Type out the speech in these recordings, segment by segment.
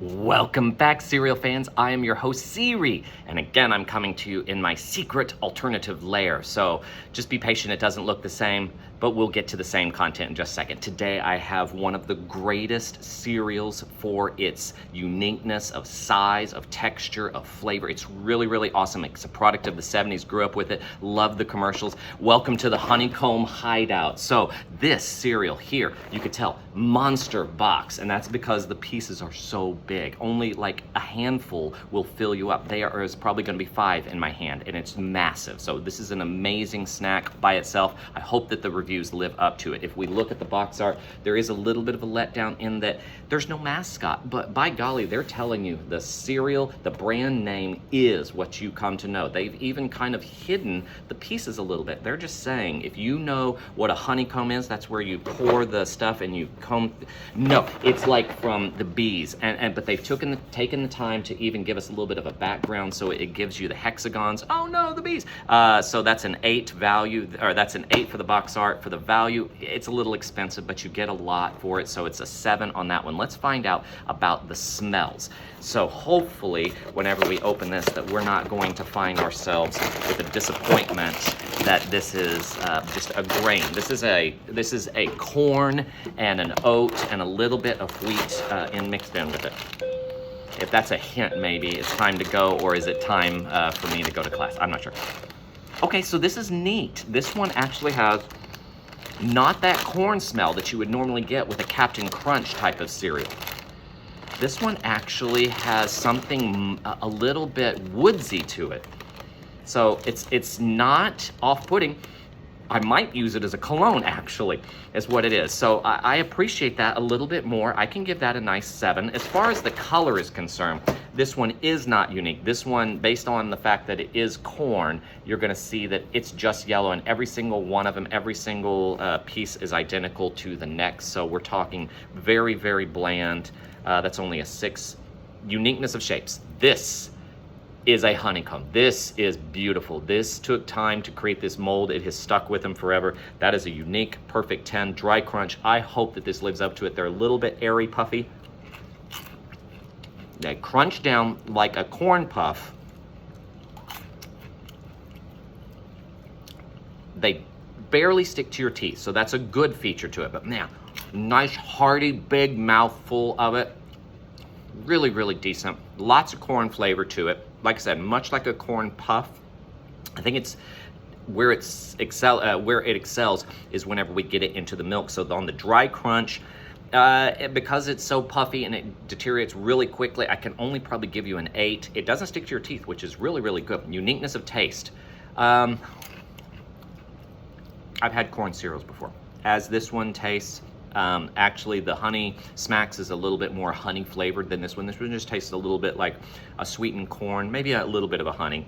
Welcome back, cereal fans. I am your host, Siri, and again, I'm coming to you in my secret alternative lair. So just be patient, it doesn't look the same, but we'll get to the same content in just a second. Today, I have one of the greatest cereals for its uniqueness of size, of texture, of flavor. It's really, really awesome. It's a product of the 70s, grew up with it, love the commercials. Welcome to the Honeycomb Hideout. So this cereal here, you could tell, monster box, and that's because the pieces are so big. Only like a handful will fill you up. There's probably gonna be 5 in my hand, and it's massive. So this is an amazing snack by itself. I hope that the reviews live up to it. If we look at the box art, there is a little bit of a letdown in that there's no mascot, but by golly, they're telling you the cereal, the brand name is what you come to know. They've even kind of hidden the pieces a little bit. They're just saying, if you know what a honeycomb is, that's where you pour the stuff and you comb. No, it's like from the bees, but they've taken the time to even give us a little bit of a background, so it gives you the hexagons. Oh no, the bees. So that's an 8 value, or that's an 8 for the box art. For the value, it's a little expensive, but you get a lot for it, so it's a 7 on that one. Let's find out about the smells. So hopefully, whenever we open this, that we're not going to find ourselves with a disappointment that this is just a grain. This is a corn and an oat and a little bit of wheat mixed in with it. If that's a hint, maybe it's time to go, or is it time for me to go to class? I'm not sure. Okay, so this is neat. This one actually has not that corn smell that you would normally get with a Captain Crunch type of cereal. This one actually has something a little bit woodsy to it. So it's not off-putting. I might use it as a cologne, actually, is what it is. So I appreciate that a little bit more. I can give that a nice 7. As far as the color is concerned, this one is not unique. This one, based on the fact that it is corn, you're gonna see that it's just yellow, and every single one of them, every single piece is identical to the next. So we're talking very, very bland. That's only a 6. Uniqueness of shapes. This is a honeycomb. This is beautiful. This took time to create this mold. It has stuck with them forever. That is a unique, perfect 10. Dry crunch. I hope that this lives up to it. They're a little bit airy, puffy. They crunch down like a corn puff. They barely stick to your teeth, so that's a good feature to it. But man, nice, hearty, big mouthful of it. Really, really decent. Lots of corn flavor to it. Like I said, much like a corn puff. I think it's where it excels is whenever we get it into the milk. So on the dry crunch, because it's so puffy and it deteriorates really quickly, I can only probably give you an 8. It doesn't stick to your teeth, which is really, really good. Uniqueness of taste. I've had corn cereals before. As this one tastes, actually the Honey Smacks is a little bit more honey flavored than this one. This one just tastes a little bit like a sweetened corn, maybe a little bit of a honey.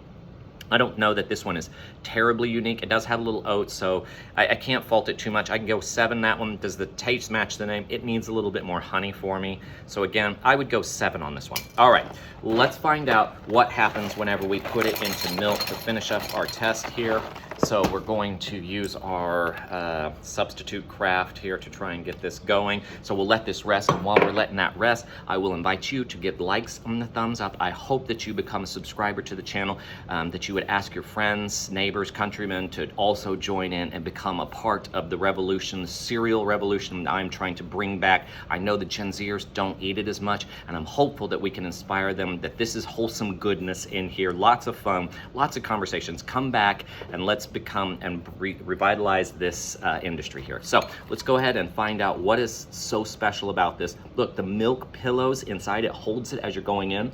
I don't know that this one is terribly unique. It does have a little oat, so I can't fault it too much. I can go 7 that one. Does the taste match the name? It needs a little bit more honey for me. So again, I would go 7 on this one. All right, let's find out what happens whenever we put it into milk to finish up our test here. So we're going to use our substitute craft here to try and get this going. So we'll let this rest, and while we're letting that rest, I will invite you to give likes and the thumbs up. I hope that you become a subscriber to the channel, that you would ask your friends, neighbors, countrymen to also join in and become a part of the revolution, the cereal revolution I'm trying to bring back. I know the Gen Zers don't eat it as much, and I'm hopeful that we can inspire them that this is wholesome goodness in here. Lots of fun, lots of conversations. Come back and let's become and revitalize this industry here. So let's go ahead and find out what is so special about this. Look, the milk pillows inside, it holds it as you're going in.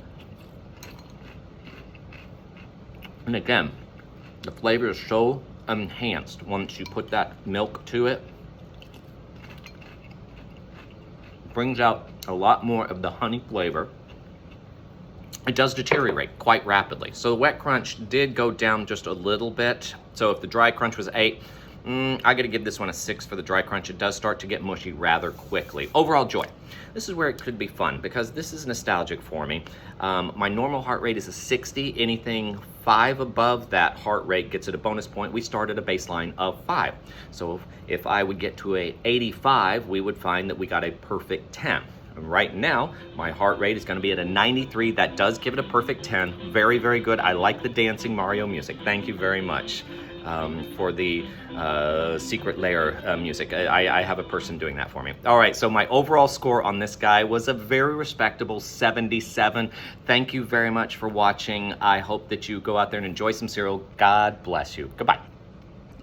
And again, the flavor is so enhanced once you put that milk to it. It brings out a lot more of the honey flavor. It does deteriorate quite rapidly. So the wet crunch did go down just a little bit. So if the dry crunch was 8, I gotta give this one a 6 for the dry crunch. It does start to get mushy rather quickly. Overall joy. This is where it could be fun because this is nostalgic for me. My normal heart rate is a 60. Anything 5 above that heart rate gets it a bonus point. We start at a baseline of 5. So if I would get to a 85, we would find that we got a perfect 10. Right now, my heart rate is going to be at a 93. That does give it a perfect 10. Very, very good. I like the dancing Mario music. Thank you very much for the secret layer music. I have a person doing that for me. All right, so my overall score on this guy was a very respectable 77. Thank you very much for watching. I hope that you go out there and enjoy some cereal. God bless you. Goodbye.